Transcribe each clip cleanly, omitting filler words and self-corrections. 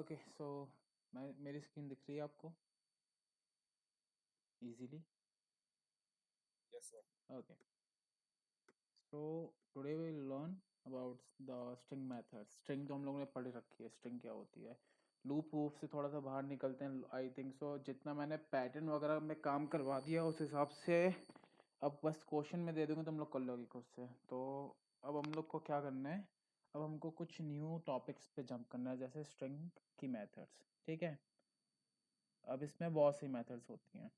Okay so मैं मेरी screen दिख रही है आपको easily? Yes, sir. Okay so today we will learn about the string method. String तो हम लोगों ने पढ़ रखी है, स्ट्रिंग क्या होती है। लूप वूप से थोड़ा सा बाहर निकलते हैं। आई थिंक सो जितना मैंने पैटर्न वगैरह में काम करवा दिया उस हिसाब से अब बस क्वेश्चन में दे दूंगा, तुम लोग कर लोगे खुद से। तो अब हम लोग को क्या करना है, अब हमको कुछ न्यू टॉपिक्स पे जंप करना है, जैसे स्ट्रिंग की मेथड्स। ठीक है, अब इसमें बहुत सी मेथड्स होती हैं,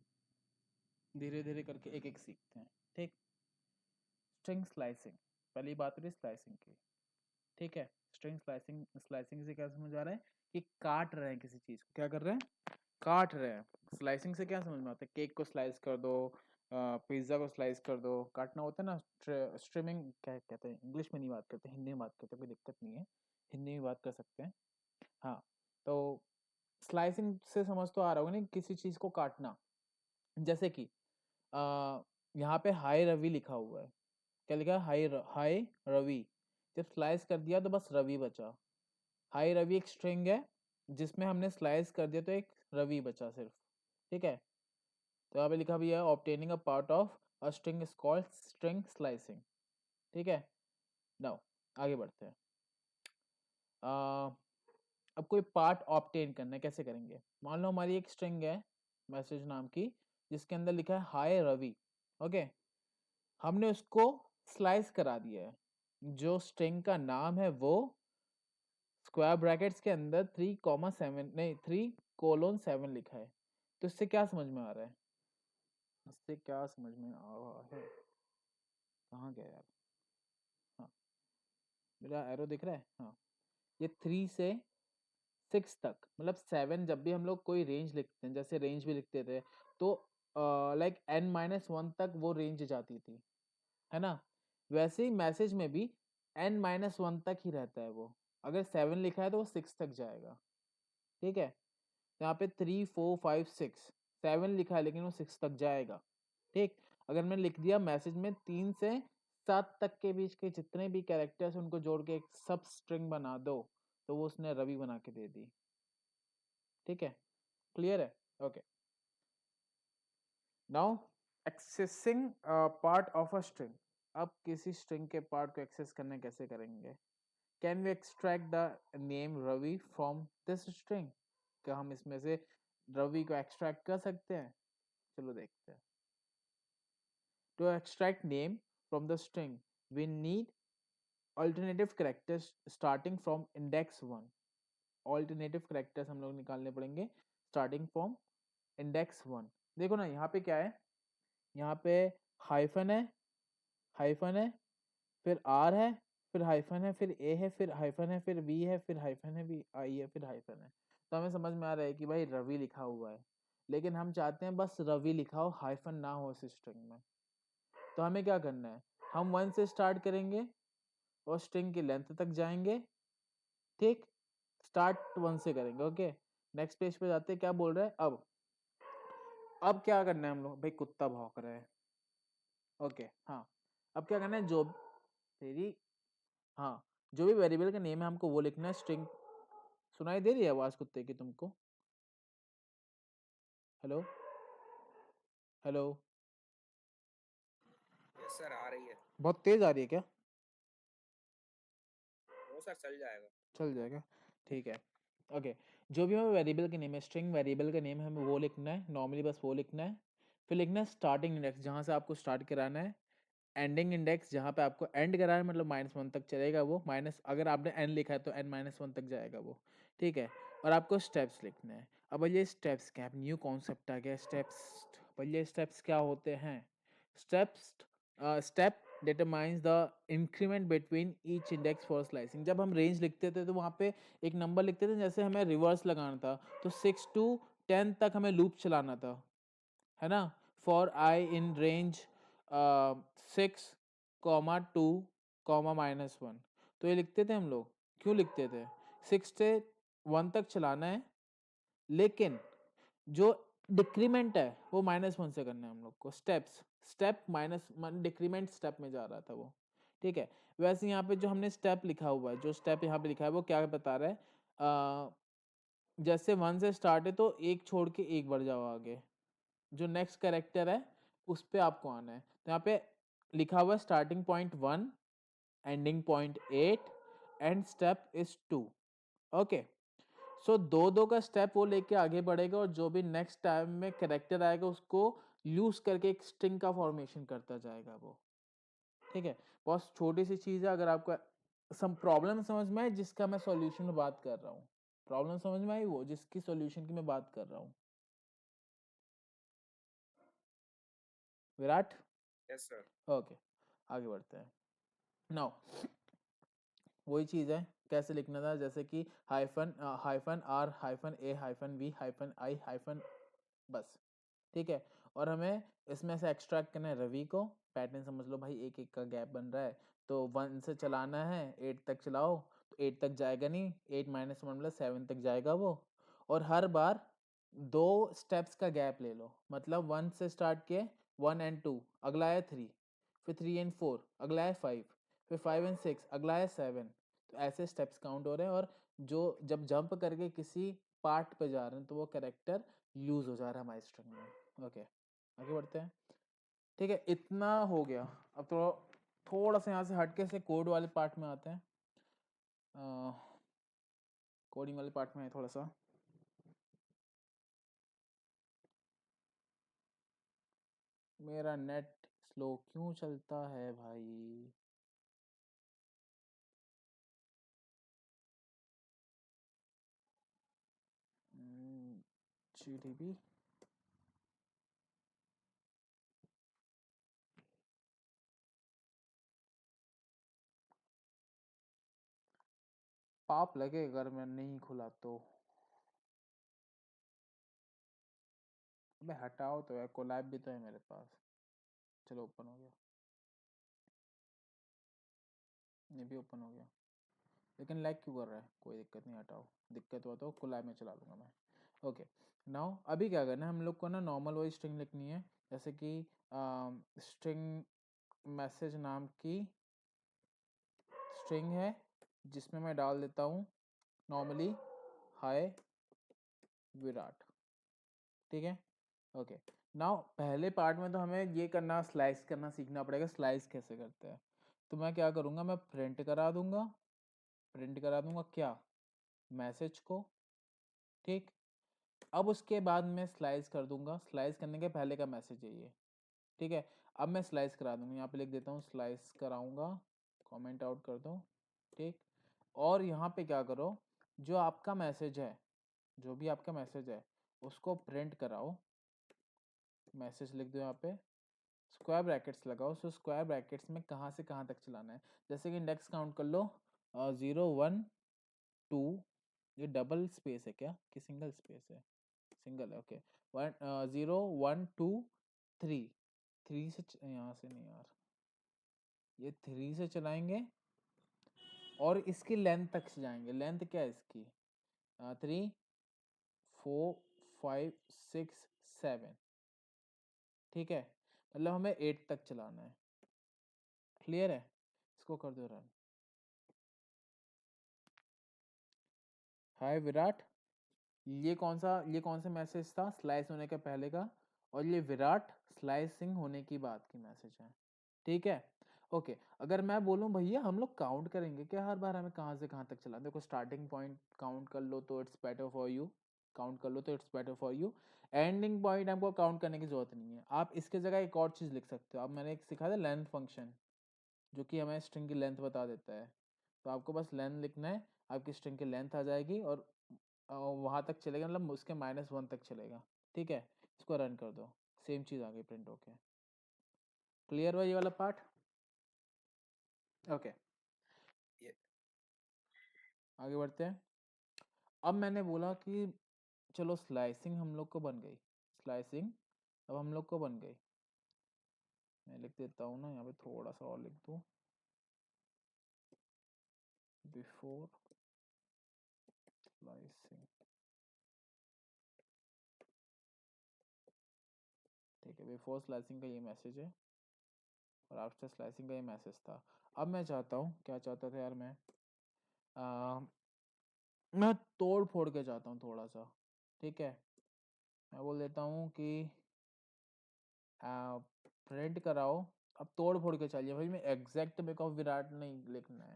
धीरे धीरे करके एक एक सीखते हैं। ठीक, स्ट्रिंग स्लाइसिंग, पहली बात रही स्लाइसिंग की। ठीक है, स्ट्रिंग स्लाइसिंग, स्लाइसिंग से क्या समझ आ रहा है कि काट रहे हैं किसी चीज को। क्या कर रहे हैं? काट रहे हैं। स्लाइसिंग से क्या समझ में आता है? केक को स्लाइस कर दो, पिज्जा को स्लाइस कर दो, काटना होता है ना। स्ट्रीमिंग क्या कहते हैं, इंग्लिश में नहीं बात करते, हिंदी में बात करते हैं, कोई दिक्कत नहीं है, हिंदी में बात कर सकते हैं। हाँ, तो स्लाइसिंग से समझ तो आ रहा होगा नहीं, किसी चीज को काटना। जैसे कि यहाँ पे हाय रवि लिखा हुआ है। क्या लिखा है? हाय रवि। जब स्लाइस कर दिया तो बस रवि बचा। हाय रवि एक स्ट्रिंग है जिसमें हमने स्लाइस कर दिया तो एक रवि बचा सिर्फ। ठीक है, तो यहाँ पे लिखा भी है obtaining a part of a string is called string slicing. ठीक है, नाउ आगे बढ़ते हैं। अब कोई पार्ट ऑब्टेन करना है, कैसे करेंगे? मान लो हमारी एक स्ट्रिंग है मैसेज नाम की, जिसके अंदर लिखा है हाय रवि। ओके, हमने उसको स्लाइस करा दिया है। जो स्ट्रिंग का नाम है वो स्क्वायर ब्रैकेट्स के अंदर 3,7 नहीं 3:7 लिखा है। तो इससे क्या समझ में आ रहा है? इससे क्या समझ में आ रहा है? कहाँ गया यार? हाँ, मेरा एरो दिख रहा है। हाँ, ये 3 से 6 तक, मतलब 7 जब भी हम लोग कोई रेंज लिखते हैं, जैसे रेंज भी लिखते थे, तो लाइक n-1 तक वो रेंज जाती थी, है ना। वैसे ही मैसेज में भी n-1 तक ही रहता है वो। अगर 7 लिखा है तो वो 6 तक जाएगा। ठीक है, यहाँ पे 3, 4, 5, 6, 7 लिखा है लेकिन वो 6 तक जाएगा। ठीक, अगर मैंने लिख दिया मैसेज में 3 से 7 तक के बीच के जितने भी कैरेक्टर्स उनको जोड़ के एक सब स्ट्रिंग बना दो, तो वो उसने रवि बना के दे दी। ठीक है, क्लियर है? Okay, now accessing part of a string. अब किसी स्ट्रिंग के पार्ट को एक्सेस करने कैसे करेंगे? Can we extract the name Ravi from this string? क्या हम इसमें से रवि को एक्सट्रैक्ट कर सकते हैं? चलो देखते हैं। To extract name from the string, we need alternative characters starting from index 1. Alternative characters हम लोग निकालने पड़ेंगे starting from index 1। देखो ना, यहाँ पे क्या है? यहाँ पे हाइफन है, हाइफन है, फिर आर है, फिर हाइफन है, फिर ए है, फिर हाइफन है, फिर बी है, फिर हाइफन है, बी आई है, फिर हाइफन है। तो हमें समझ में आ रहा है कि भाई रवि लिखा हुआ है, लेकिन हम चाहते हैं बस रवि लिखा हो, हाइफन ना हो इस स्ट्रिंग में। तो हमें क्या करना है? हम 1 से स्टार्ट करेंगे और स्ट्रिंग की लेंथ तक जाएंगे। ठीक, स्टार्ट 1 से करेंगे। ओके, नेक्स्ट पेज पे जाते हैं, क्या बोल रहे हैं अब क्या करना है हम लोग? भाई कुत्ता भौंक रहा है। ओके, हाँ, अब क्या करना है? जो तेरी, हाँ, जो भी वेरिएबल का नेम है हमको वो लिखना है। स्ट्रिंग, सुनाई दे रही है आवाज कुत्ते की तुमको? Hello, hello, Yes, sir. आ रही है। बहुत तेज आ रही है क्या? वो सर चल जाएगा। चल जाएगा, ठीक है। ओके, जो भी हमें वेरिएबल का नेम है, स्ट्रिंग वेरिएबल का नेम है, हमें वो लिखना है। नॉर्मली बस वो लिखना है। फिर लिखना है स्टार्टिंग इंडेक्स, जहाँ से आपको स्टार्ट कराना है। एंडिंग इंडेक्स, जहाँ पे आपको एंड कराना है, मतलब -1 तक चलेगा वो। माइनस, अगर आपने n लिखा है तो n-1 तक जाएगा वो। ठीक है, और आपको स्टेप्स लिखने हैं। अब ये स्टेप्स क्या है? न्यू कॉन्सेप्ट आ गया, स्टेप्स। ये स्टेप्स क्या होते हैं? Steps, step determines the increment between each index for slicing. जब हम रेंज लिखते थे तो वहाँ पे एक नंबर लिखते थे, जैसे हमें रिवर्स लगाना था तो 6 to 10 तक हमें लूप चलाना था, है ना। फॉर आई इन रेंज 6, 2, -1, तो ये लिखते थे हम लोग। क्यों लिखते थे? 6 से 1 तक चलाना है, लेकिन जो डिक्रीमेंट है वो -1 से करना है हम लोग को। Steps, step minus decrement step में जा रहा था वो। ठीक है, वैसे यहाँ पे जो हमने स्टेप लिखा हुआ है, जो स्टेप यहाँ पे लिखा है वो क्या बता रहा है? जैसे 1 से स्टार्ट है तो एक छोड़ के एक बढ़ जाओ आगे, जो नेक्स्ट कैरेक्टर है उस पे आपको आना है। तो यहाँ पे लिखा हुआ है starting point 1, ending point 8 and step is 2। Okay, so दो दो का स्टेप वो लेके आगे बढ़ेगा और जो भी नेक्स्ट टाइम में कैरेक्टर आएगा उसको यूज करके एक स्ट्रिंग का फॉर्मेशन करता जाएगा वो। ठीक है, बहुत छोटी सी चीज है। अगर आपको सम प्रॉब्लम समझ में आए जिसका मैं सॉल्यूशन में बात कर रहा हूँ, प्रॉब्लम समझ में आई वो जिसकी सॉल्यूशन की मैं बात कर रहा हूँ। Virat, yes sir. ओके, आगे बढ़ते हैं। नाउ वही चीज है, कैसे लिखना था, जैसे कि hyphen hyphen R hyphen A hyphen V hyphen I hyphen, बस। ठीक है, और हमें इसमें से एक्सट्रैक्ट करना है रवि को। पैटर्न समझ लो भाई, एक एक का गैप बन रहा है, तो 1 से चलाना है, 8 तक चलाओ तो 8 तक जाएगा नहीं, 8 माइनस 1 प्लस 7 तक जाएगा वो। और हर बार दो स्टेप्स का गैप ले लो, मतलब 1 से स्टार्ट किए, 1 एंड 2, अगला है 3, फिर 3 एंड 4, अगला है 5, फिर 5 एंड 6, अगला है 7। तो ऐसे स्टेप्स काउंट हो रहे हैं, और जो जब जंप करके किसी पार्ट पे जा रहे हैं तो वो कैरेक्टर यूज हो जा रहा है हमारी स्ट्रिंग में। ओके, आगे बढ़ते हैं। ठीक है, इतना हो गया। अब तो थोड़ा सा यहाँ से हटके से कोड वाले पार्ट में आते हैं। कोडिंग वाले पार्ट में है थोड़ा सा। मेरा नेट स्लो क्यों चलता है भाई? GDB पाप लगे अगर मैं नहीं खुला तो। अबे हटाओ तो यार, कोलैब भी तो है मेरे पास। चलो, ओपन हो गया, ये भी ओपन हो गया। लेकिन लैग क्यों कर रहा है? कोई दिक्कत नहीं, हटाओ। दिक्कत हुआ तो कोलैब में चला लूँगा मैं। ओके, नाउ अभी क्या करना है हम लोग को ना, नॉर्मल वही स्ट्रिंग लिखनी है, जैसे कि स्ट्रिंग मैसेज नाम की स्ट्रिंग है, जिसमें मैं डाल देता हूँ नॉर्मली हाय विराट। ठीक है, ओके। नाउ पहले पार्ट में तो हमें ये करना, स्लाइस करना सीखना पड़ेगा। स्लाइस कैसे करते हैं? तो मैं क्या करूँगा, मैं प्रिंट करा दूंगा। प्रिंट करा दूंगा क्या? मैसेज को। ठीक, अब उसके बाद मैं स्लाइस कर दूंगा। स्लाइस करने के पहले का मैसेज है ये। ठीक है, अब मैं स्लाइस करा दूंगा, यहाँ पे लिख देता हूँ स्लाइस कराऊंगा, कमेंट आउट कर दो। ठीक, और यहाँ पे क्या करो, जो आपका मैसेज है, जो भी आपका मैसेज है उसको प्रिंट कराओ। मैसेज लिख दो यहाँ पे, स्क्वायर ब्रैकेट्स लगाओ। सो स्क्वायर ब्रैकेट्स में कहाँ से कहाँ तक चलाना है, जैसे कि इंडेक्स काउंट कर लो, 0 1 2। ये डबल स्पेस है क्या कि सिंगल स्पेस है? सिंगल है, ओके। 0 1 2 3, 3 से यहाँ से नहीं यार, ये 3 से चलाएंगे और इसकी लेंथ तक से जाएंगे। लेंथ क्या है इसकी? 3 4 5 6 7। ठीक है, मतलब हमें 8 तक चलाना है। क्लियर है? इसको कर दो रन। हाय विराट, ये कौन सा मैसेज था? स्लाइस होने के पहले का। और ये विराट स्लाइसिंग होने की बात की मैसेज है। ठीक है, ओके। अगर मैं बोलूं भैया हम लोग काउंट करेंगे क्या हर बार, हमें कहाँ से कहाँ तक चलाना? देखो, स्टार्टिंग पॉइंट काउंट कर लो तो it's better for you, count कर लो तो it's better for you. Ending point आपको काउंट करने की जरूरत नहीं है। आप इसके जगह एक और चीज लिख सकते हो। अब मैंने एक सिखाया था लेंथ फंक्शन, जो कि हमें स्ट्रिंग की लेंथ बता देता है। तो आपको बस लेंथ लिखना है, आपकी स्ट्रिंग की लेंथ आ जाएगी, और वहां तक चलेगा, मतलब उसके -1 तक चलेगा। ठीक है, इसको रन कर दो, सेम चीज आ गई प्रिंट होके। क्लियर हुआ ये वाला पार्ट? ओके, ये आगे बढ़ते हैं। अब मैंने बोला कि चलो स्लाइसिंग हम लोग को बन गई, स्लाइसिंग अब हम लोग को बन गई। मैं लिख देता हूँ ना यहाँ पे, थोड़ा सा और लिख दूँ, बिफोर स्लाइसिंग। ठीक है, बिफोर स्लाइसिंग का ये मैसेज है, और आफ्टर स्लाइसिंग का ये मैसेज था। अब मैं चाहता हूँ, क्या चाहता था यार मैं, मैं तोड़ फोड़ के चाहता हूँ थोड़ा सा, ठीक है। मैं बोल देता हूँ कि प्रिंट कराओ। अब तोड़ फोड़ के चाहिए भाई, मैं एग्जैक्ट मेरे को विराट नहीं लिखना है,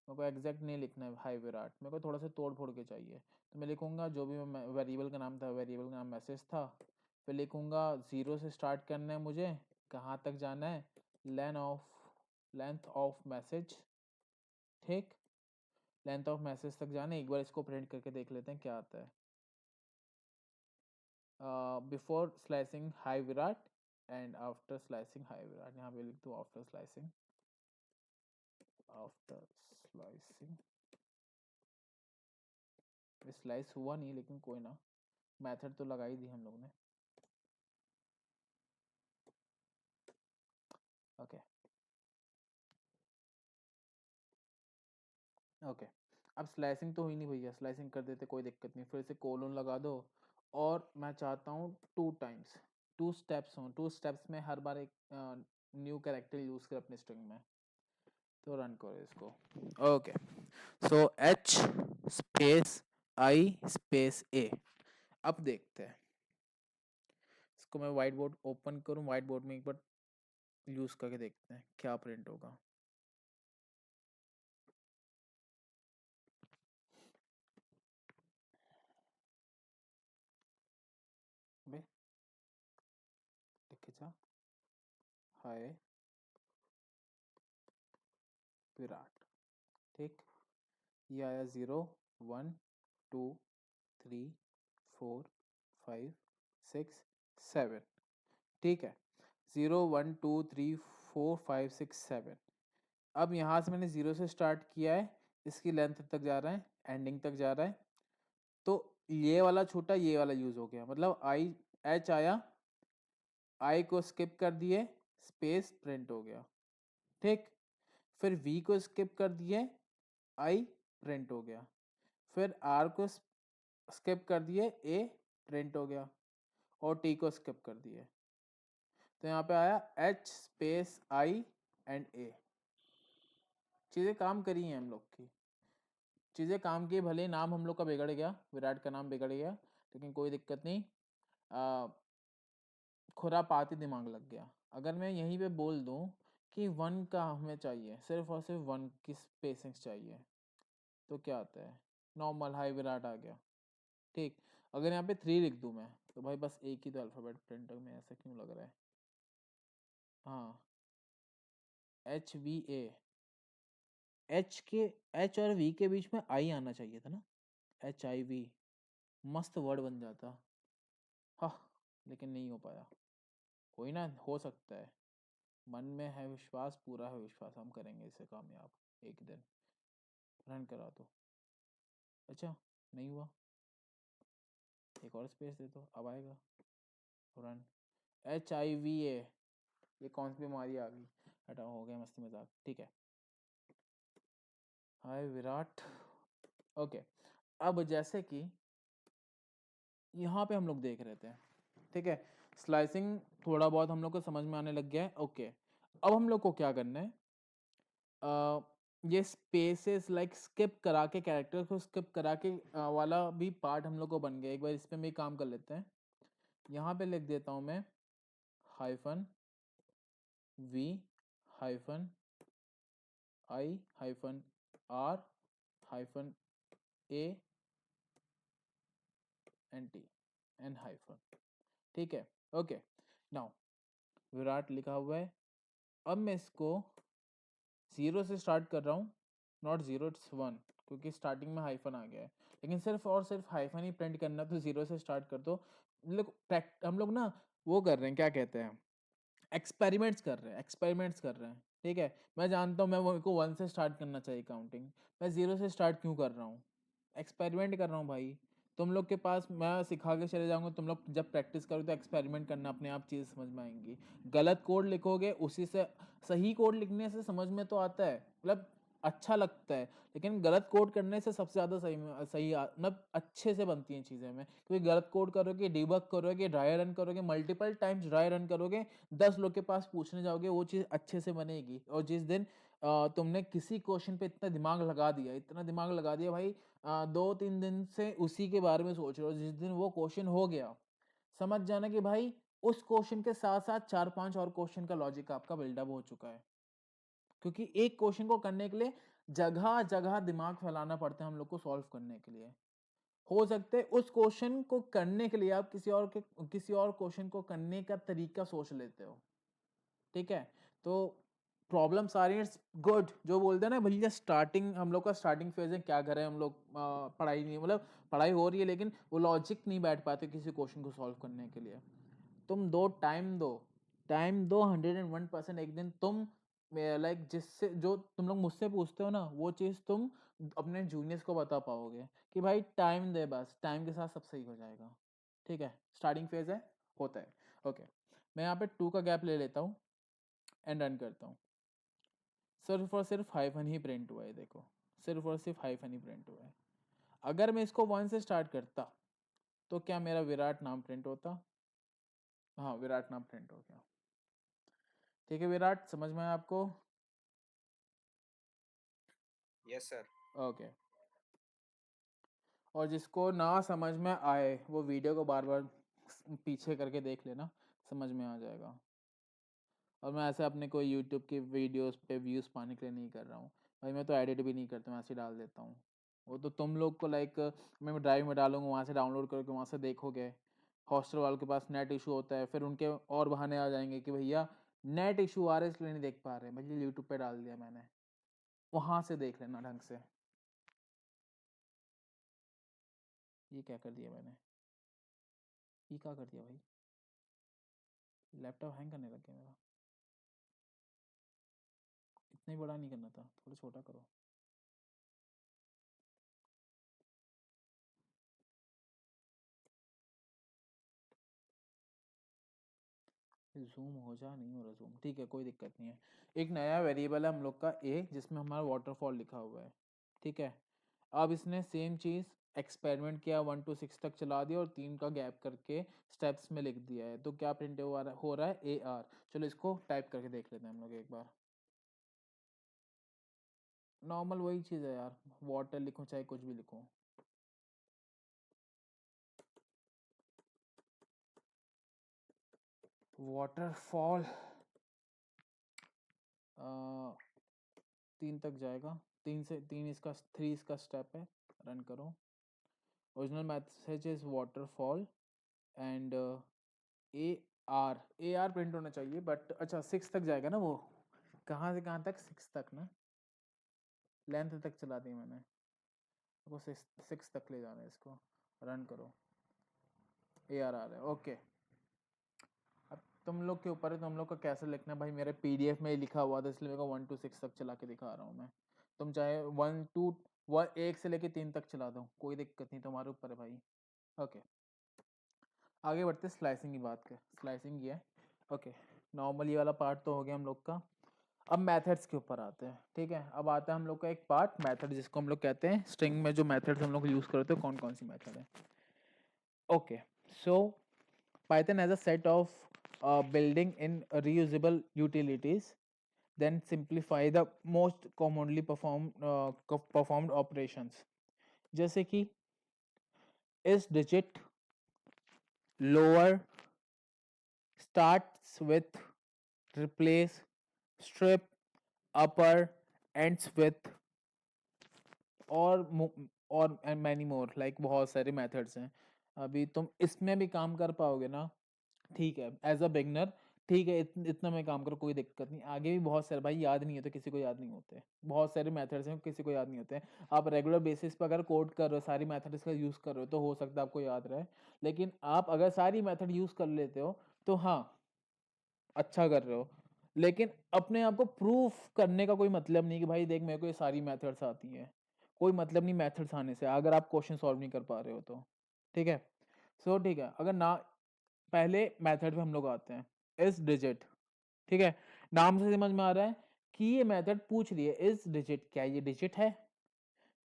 मेरे को एग्जैक्ट नहीं लिखना है हाई विराट, मेरे को थोड़ा सा तोड़ फोड़ के चाहिए। तो मैं लिखूंगा जो भी मैं वेरिएबल का नाम था, वेरिएबल का नाम मैसेज था, फिर लिखूंगा 0 से स्टार्ट करना है मुझे, कहाँ तक जाना है, लेंथ ऑफ मैसेज, ठीक, लेंथ ऑफ मैसेज तक जाना है। एक बार इसको प्रिंट करके देख लेते हैं क्या आता है। Before slicing high Virat and after slicing high Virat, यहाँ पे लिख दो after slicing, after slicing. Slice हुआ नहीं लेकिन कोई ना, मेथड तो लगा ही दी हम लोग ने। ओके ओके, अब स्लाइसिंग तो हुई नहीं भैया, स्लाइसिंग कर देते कोई दिक्कत नहीं, फिर से कोलोन लगा दो। और मैं चाहता हूँ 2 टाइम्स, 2 स्टेप्स हों, 2 स्टेप्स में हर बार एक न्यू कैरेक्टर यूज कर अपने स्ट्रिंग में। तो रन करो इसको। Okay, so H space I space A. अब देखते हैं इसको, मैं व्हाइट बोर्ड ओपन करूँ, व्हाइट बोर्ड में एक बार यूज करके देखते हैं क्या प्रिंट होगा। बे लिखे जा हाय विराट, ठीक, ये आया 0 1 2 3 4 5 6 7, ठीक है, 0 1 2 3 4 5 6 7। अब यहाँ से मैंने 0 से स्टार्ट किया है, इसकी लेंथ तक जा रहा है, एंडिंग तक जा रहा है, तो ये वाला छोटा, ये वाला यूज हो गया, मतलब आई एच आया, आई को स्किप कर दिए, स्पेस प्रिंट हो गया, ठीक। फिर वी को स्किप कर दिए, आई प्रिंट हो गया। फिर आर को स्किप कर दिए, ए प्रिंट हो गया। और टी को स्किप कर दिए, तो यहाँ पे आया एच स्पेस आई एंड ए। चीज़ें काम करी हैं हम लोग की, चीज़ें काम की, भले नाम हम लोग का बिगड़ गया, विराट का नाम बिगड़ गया, लेकिन कोई दिक्कत नहीं। खुरापाती दिमाग लग गया। अगर मैं यहीं पे बोल दूं कि 1 का हमें चाहिए, सिर्फ और सिर्फ 1 की स्पेसिंग्स चाहिए, तो क्या आता है, नॉर्मल हाई विराट आ गया, ठीक। अगर यहाँ पे 3 लिख दूं मैं, तो भाई बस एक ही तो अल्फ़ाबेट प्रिंटर में ऐसा क्यों लग रहा है। हाँ, एच वी ए, एच के, एच और वी के बीच में आई आना चाहिए था ना, एच आई वी, मस्त वर्ड बन जाता। हाँ, लेकिन नहीं हो पाया, कोई ना, हो सकता है, मन में है विश्वास, पूरा है विश्वास, हम करेंगे इसे कामयाब एक दिन। रन करा दो। अच्छा, नहीं हुआ, एक और स्पेस दे दो, अब आएगा। Run, H I V A, ये कौन सी बीमारी आ गई, हटाओ, हो गया मस्ती मजाक, ठीक है। हाय विराट, ओके। अब जैसे कि यहाँ पे हम लोग देख रहे थे, ठीक है, स्लाइसिंग थोड़ा बहुत हम लोग को समझ में आने लग गया है, ओके। अब हम लोग को क्या करना है, ये स्पेसेस लाइक स्किप करा के, कैरेक्टर को स्किप करा के वाला भी पार्ट हम लोग को बन गया। एक बार इस पे भी काम कर लेते हैं। यहाँ पे लिख देता हूँ मैं hyphen V hyphen I hyphen R hyphen A N T N hyphen, ठीक है, ओके। नाउ विराट लिखा हुआ है, अब मैं इसको 0 से स्टार्ट कर रहा हूँ, नॉट 0 इट्स 1, क्योंकि स्टार्टिंग में हाइफन आ गया है, लेकिन सिर्फ और सिर्फ हाइफन ही प्रिंट करना, तो 0 से स्टार्ट कर दो। हम लोग ना वो कर रहे हैं, क्या कहते हैं, एक्सपेरिमेंट्स कर रहे हैं, एक्सपेरिमेंट्स कर रहे हैं, ठीक है। मैं जानता हूँ मैं वो को 1 से स्टार्ट करना चाहिए काउंटिंग, मैं 0 से स्टार्ट क्यों कर रहा हूँ, एक्सपेरिमेंट कर रहा हूँ भाई। तुम लोग के पास मैं सिखा के चले जाऊंगा, तुम लोग जब प्रैक्टिस करो तो एक्सपेरिमेंट करना, अपने आप चीज़ समझ में आएंगी। गलत कोड लिखोगे, उसी से सही कोड लिखने से समझ में तो आता है, मतलब अच्छा लगता है, लेकिन गलत कोड करने से सबसे ज़्यादा सही मतलब अच्छे से बनती हैं चीज़ें में, क्योंकि गलत कोड करोगे, डिबग करोगे, ड्राई रन करोगे, मल्टीपल टाइम्स ड्राई रन करोगे, 10 लोग के पास पूछने जाओगे, वो चीज़ अच्छे से बनेगी। और जिस दिन तुमने किसी क्वेश्चन पे इतना दिमाग लगा दिया, इतना दिमाग लगा दिया भाई, 2-3 दिन से उसी के बारे में सोच रहे हो, जिस दिन वो क्वेश्चन हो गया, समझ जाना कि भाई उस क्वेश्चन के साथ साथ 4-5 और क्वेश्चन का लॉजिक आपका बिल्डअप हो चुका है। क्योंकि एक क्वेश्चन को करने के लिए जगह जगह दिमाग फैलाना पड़ता है हम लोग को सॉल्व करने के लिए। हो सकते है उस क्वेश्चन को करने के लिए आप किसी और क्वेश्चन को करने का तरीका सोच लेते हो, ठीक है। तो प्रॉब्लम सारी इट्स गुड, जो बोलते हैं ना भैया स्टार्टिंग, हम लोग का स्टार्टिंग फेज है, क्या करें हम लोग, पढ़ाई नहीं, मतलब पढ़ाई हो रही है लेकिन वो लॉजिक नहीं बैठ पाते किसी क्वेश्चन को सॉल्व करने के लिए। तुम दो टाइम दो, टाइम दो 101%। एक दिन तुम लाइक जिससे जो तुम लोग मुझसे पूछते हो ना, वो चीज़ तुम अपने जूनियर्स को बता पाओगे कि भाई टाइम दे, बस टाइम के साथ सब सही हो जाएगा, ठीक है। स्टार्टिंग फेज है, होता है। ओके, मैं यहाँ पे 2 का गैप ले लेता हूँ एंड रन करता हूँ। सिर्फ और सिर्फ हाइफन ही प्रिंट हुआ है, देखो सिर्फ और सिर्फ हाइफन ही प्रिंट हुआ है। अगर मैं इसको 1 से स्टार्ट करता तो क्या मेरा विराट नाम प्रिंट होता? हाँ, विराट नाम प्रिंट हो गया, ठीक है। विराट समझ में आया आपको? Yes sir. ओके। और जिसको ना समझ में आए वो वीडियो को बार बार पीछे करके देख लेना, समझ में आ जाएगा। और मैं ऐसे अपने कोई यूट्यूब की वीडियोस पे व्यूज़ पाने के लिए नहीं कर रहा हूँ भाई, मैं तो एडिट भी नहीं करता, मैं ऐसे ही डाल देता हूँ। वो तो तुम लोग को लाइक मैं ड्राइव में डालूंगा, वहाँ से डाउनलोड करके वहाँ से देखोगे। हॉस्टल वालों के पास नेट इशू होता है, फिर उनके और बहाने आ जाएंगे कि भैया नेट इशू आ रहा है इसलिए नहीं देख पा रहे, भैया यूट्यूब पे डाल दिया मैंने, वहाँ से देख लेना ढंग से। ये क्या कर दिया मैंने, ये क्या कर दिया भाई, लैपटॉप हैंग करने लग गया मेरा। इतना ही बड़ा नहीं करना था, थोड़ा छोटा करो। जूम हो जा, नहीं हो रहा जूम, ठीक है कोई दिक्कत नहीं है। एक नया वेरिएबल है हम लोग का ए, जिसमें हमारा वाटरफॉल लिखा हुआ है, ठीक है। अब इसने सेम चीज़ एक्सपेरिमेंट किया, 1 to 6 तक चला दिया और 3 का गैप करके स्टेप्स में लिख दिया है। तो क्या प्रिंट हो रहा है, ए आर। चलो इसको टाइप करके देख लेते हैं हम लोग एक बार। नॉर्मल वही चीज़ है यार, वाटर लिखूं चाहे कुछ भी लिखूं। वाटरफॉल 3 तक जाएगा, 3 इसका 3 इसका स्टेप है। रन करो। Original message is waterfall and A R print होना चाहिए, बट अच्छा 6 तक जाएगा ना वो, कहाँ से कहाँ तक, 6 तक ना, लेंथ तक चला दी मैंने, वो 6 तक ले जाना है इसको। रन करो, ए आर आ रहा है, ओके। अब तुम लोग के ऊपर है, तुम लोग का कैसे लिखना है भाई, मेरे पीडीएफ में ही लिखा हुआ था इसलिए मेरे को 1 to 6 तक चला के दिखा रहा हूँ मैं। तुम चाहे 1 से लेके 3 तक चला दो, कोई दिक्कत नहीं, तुम्हारे ऊपर है भाई। ओके, आगे बढ़ते स्लाइसिंग की बात कर, स्लाइसिंग की है। ओके, नॉर्मल ये वाला पार्ट तो हो गया हम लोग का। अब मेथड्स के ऊपर आते हैं, ठीक है। अब आता है हम लोग का एक पार्ट मेथड, जिसको हम लोग कहते हैं स्ट्रिंग में जो मेथड्स हम लोग यूज करते हैं, कौन कौन सी मेथड है। Okay, so Python as a set of building in reusable utilities, then simplify the most commonly performed operations, जैसे कि is digit, lower, starts with, replace, strip, upper, ends with, और मैनी मोर, लाइक बहुत सारे methods हैं। अभी तुम इसमें भी काम कर पाओगे ना, ठीक है, एज अ बिगनर, ठीक है, इतना में काम करो, कोई दिक्कत नहीं। आगे भी बहुत सारे भाई, याद नहीं होते, किसी को याद नहीं होते, बहुत सारे मेथड्स हैं किसी को याद नहीं होते। आप रेगुलर बेसिस पर अगर कोड कर रहे हो, सारी मेथड्स का यूज़ कर रहे हो, तो हो सकता है आपको याद रहे। लेकिन आप अगर सारी मेथड यूज़ कर लेते हो तो हाँ, अच्छा कर रहे हो। लेकिन अपने आप को प्रूफ करने का कोई मतलब नहीं कि भाई देख मेरे को ये सारी मेथड्स आती हैं, कोई मतलब नहीं मेथड्स आने से, अगर आप क्वेश्चन सॉल्व नहीं कर पा रहे हो तो, ठीक है। सो ठीक है, अगर ना, पहले मेथड पे हम लोग आते हैं, इस डिजिट, ठीक है। नाम से समझ में आ रहा है कि ये मेथड पूछ रही है इस डिजिट, क्या ये डिजिट है,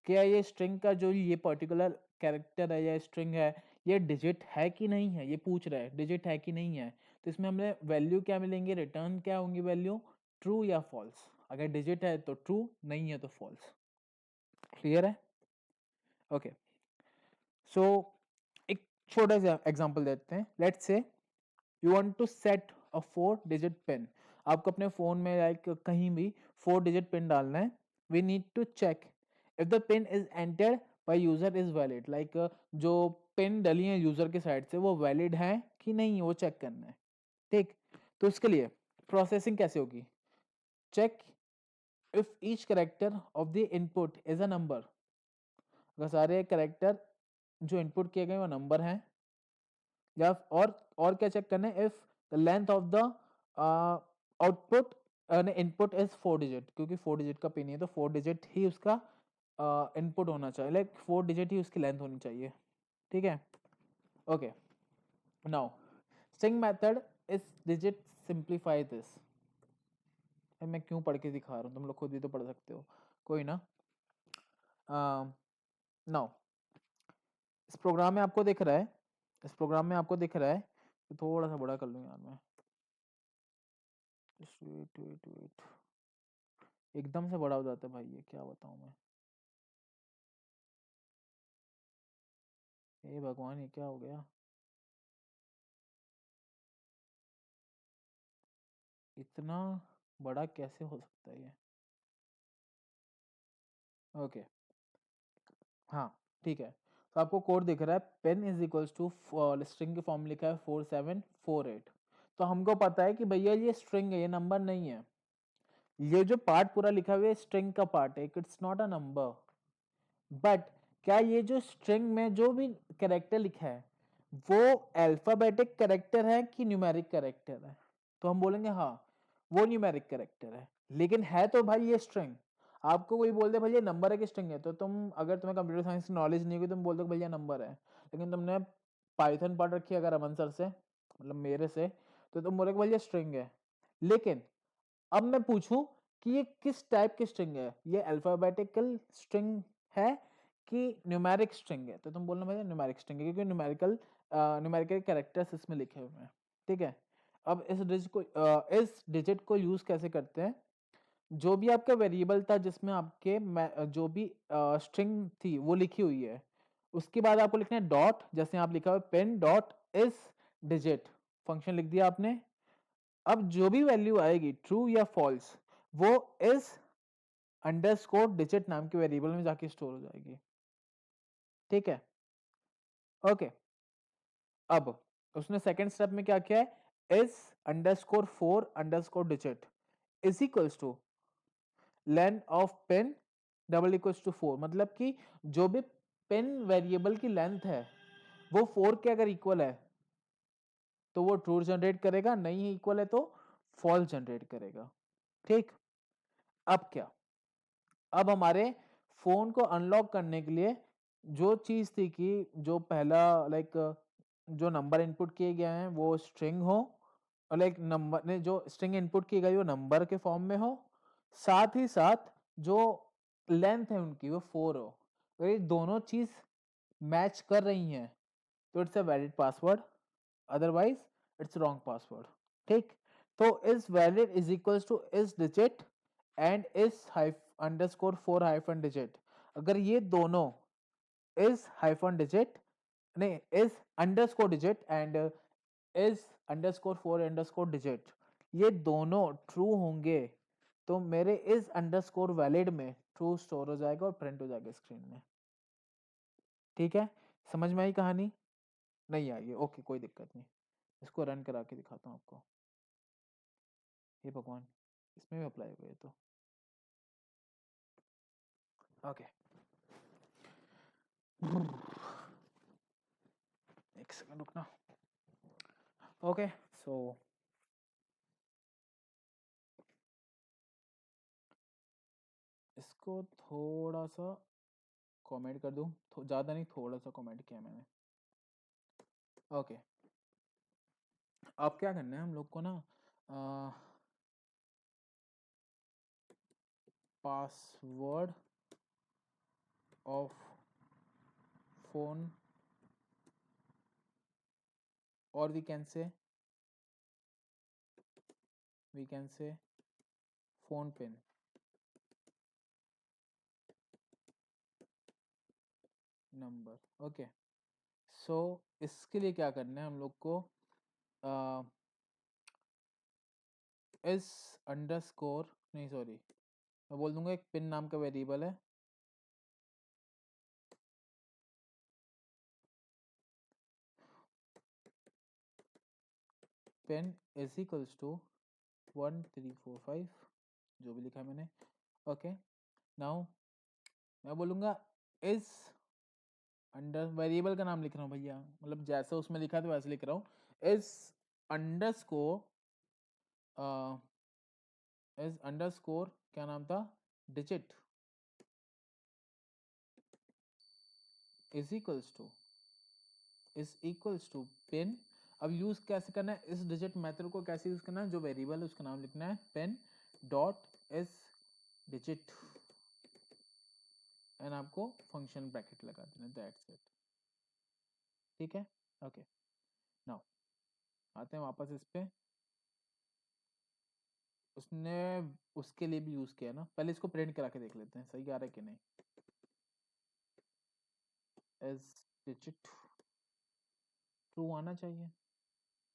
क्या ये स्ट्रिंग का जो ये पर्टिकुलर कैरेक्टर है या स्ट्रिंग है, ये डिजिट है कि नहीं है, ये पूछ रहा है डिजिट है कि नहीं है। तो इसमें हमें वैल्यू क्या मिलेंगे, रिटर्न क्या होंगी वैल्यू, ट्रू या फॉल्स। अगर डिजिट है तो ट्रू, नहीं है तो फॉल्स। क्लियर है? ओके, सो एक छोटा सा एग्जांपल देते हैं। Let's say you want to set a 4 digit pin. आपको अपने फोन में लाइक कहीं भी 4 डिजिट पिन डालना है। We need to check if the pin is entered by user is valid. Like जो पिन डली है यूजर के साइड से वो वैलिड है कि नहीं, वो चेक करना है। ठीक, तो उसके लिए प्रोसेसिंग कैसे होगी? Check if each character of the input is a number. अगर सारे कैरेक्टर जो इनपुट किए गए वो नंबर हैं, या और क्या चेक करना है? If the length of the output input is 4 digit, क्योंकि 4 डिजिट का पिन है तो 4 डिजिट ही उसका इनपुट होना चाहिए, लाइक 4 डिजिट ही उसकी लेंथ होनी चाहिए। ठीक है, okay. Now string method is digit simplify this. मैं क्यों पढ़ के दिखा रहा हूँ, तुम लोग खुद भी तो पढ़ सकते हो, कोई ना। नाउ इस प्रोग्राम में आपको दिख रहा है, इस प्रोग्राम में आपको दिख रहा है, तो थोड़ा सा बड़ा कर लूँ यार मैं। वेट वेट वेट, एकदम से बड़ा हो जाता है भाई, ये क्या बताऊं मैं। हे भगवान, ये क्या हो गया? इतना बड़ा कैसे हो सकता है ये? ओके, हाँ ठीक है। तो आपको कोड दिख रहा है, pen is equals to, string की फॉर्म लिखा है 4748। तो हमको पता है कि भैया ये स्ट्रिंग है, ये नंबर नहीं है। ये जो पार्ट पूरा लिखा हुआ है स्ट्रिंग का पार्ट है, it's not a number. But क्या ये जो स्ट्रिंग में जो भी कैरेक्टर लिखा है वो अल्फाबेटिक कैरेक्टर है कि न्यूमेरिक कैरेक्टर है? तो हम बोलेंगे हाँ, वो न्यूमेरिक कैरेक्टर है। लेकिन है तो भाई ये स्ट्रिंग। आपको कोई बोल दे भाई ये नंबर है कि स्ट्रिंग है, तो तुम, अगर तुम्हें कंप्यूटर साइंस की नॉलेज नहीं होगी, तुम बोल दो भैया नंबर है। लेकिन तुमने पाइथन पढ़ रखी है अगर अमन सर से, मतलब मेरे से, तो तुम बोलोगे भैया स्ट्रिंग है। लेकिन अब मैं पूछूं कि ये किस टाइप की स्ट्रिंग है, ये अल्फाबेटिकल स्ट्रिंग है कि न्यूमेरिक स्ट्रिंग है? तो तुम बोलना भाई न्यूमेरिक स्ट्रिंग है, क्योंकि न्यूमेरिकल कैरेक्टर्स इसमें लिखे हुए हैं। ठीक है, अब इस डिजिट को यूज कैसे करते हैं? जो भी आपका वेरिएबल था जिसमें आपके जो भी स्ट्रिंग थी वो लिखी हुई है, उसके बाद आपको लिखना है डॉट, जैसे आप लिखा हुआ है पेन डॉट इस डिजिट, फंक्शन लिख दिया आपने। अब जो भी वैल्यू आएगी ट्रू या फॉल्स, वो इस अंडरस्कोर डिजिट नाम के वेरिएबल में जाके स्टोर हो जाएगी। ठीक है, ओके। अब उसने सेकंड स्टेप में क्या किया है? इस underscore 4 underscore digit is equals to length of pen double equals to 4। मतलब कि जो भी पेन वेरिएबल की लेंथ है वो 4 के अगर इक्वल है तो वो ट्रू जनरेट करेगा, नहीं इक्वल है तो फॉल्स जनरेट करेगा। ठीक, अब क्या? अब हमारे फोन को अनलॉक करने के लिए जो चीज थी कि जो पहला लाइक जो नंबर इनपुट किए गए हैं वो स्ट्रिंग हो, और लाइक नंबर ने जो स्ट्रिंग इनपुट की गई वो नंबर के फॉर्म में हो, साथ ही साथ जो लेंथ है उनकी वो 4 हो। अगर ये दोनों चीज मैच कर रही हैं तो it's a valid password, otherwise it's wrong password. ठीक, तो is valid is equals two is digit and is underscore 4 hyphen digit. अगर ये दोनों इज हाइफन डिजिट, नहीं, is underscore digit and is underscore 4 underscore digit, ये दोनों true होंगे तो मेरे इज अंडरस्कोर वैलिड में ट्रू स्टोर हो जाएगा और प्रिंट हो जाएगा स्क्रीन में। ठीक है, समझ में आई कहानी? नहीं आई है, ओके कोई दिक्कत नहीं। इसको रन करा के दिखाता हूँ आपको। हे भगवान, इसमें भी अप्लाई हुए तो ओके। एक सेकंड रुकना। ओके, सो इसको थोड़ा सा कमेंट कर दूं, ज़्यादा नहीं, थोड़ा सा कमेंट किया मैंने। ओके, अब क्या करना है हम लोग को ना, पासवर्ड ऑफ फोन, और we can say phone pin. Number. Okay, so इसके लिए क्या करना है हम लोग को, इस अंडरस्कोर, नहीं सॉरी, मैं बोल दूंगा एक पिन नाम का वेरिएबल है, पिन इज इक्वल्स टू 1345, जो भी लिखा है मैंने। ओके, नाउ मैं बोलूँगा इस अंडर, वेरिएबल का नाम लिख रहा हूँ भैया, मतलब जैसा उसमें लिखा था वैसे लिख रहा हूँ। इस अंडरस्कोर क्या नाम था, digit is equals to pin. अब यूज कैसे करना है, इस डिजिट मेथड को कैसे यूज करना है, जो वेरिएबल है उसका नाम लिखना है पिन डॉट इस डिजिट, एंड आपको फंक्शन ब्रैकेट लगा देना, दैट्स इट। ठीक है, ओके। नाउ आते हैं वापस इस पे, उसने उसके लिए भी यूज किया ना, पहले इसको प्रिंट करा के देख लेते हैं सही आ रहा है कि नहीं। एस डिजिट ट्रू आना चाहिए,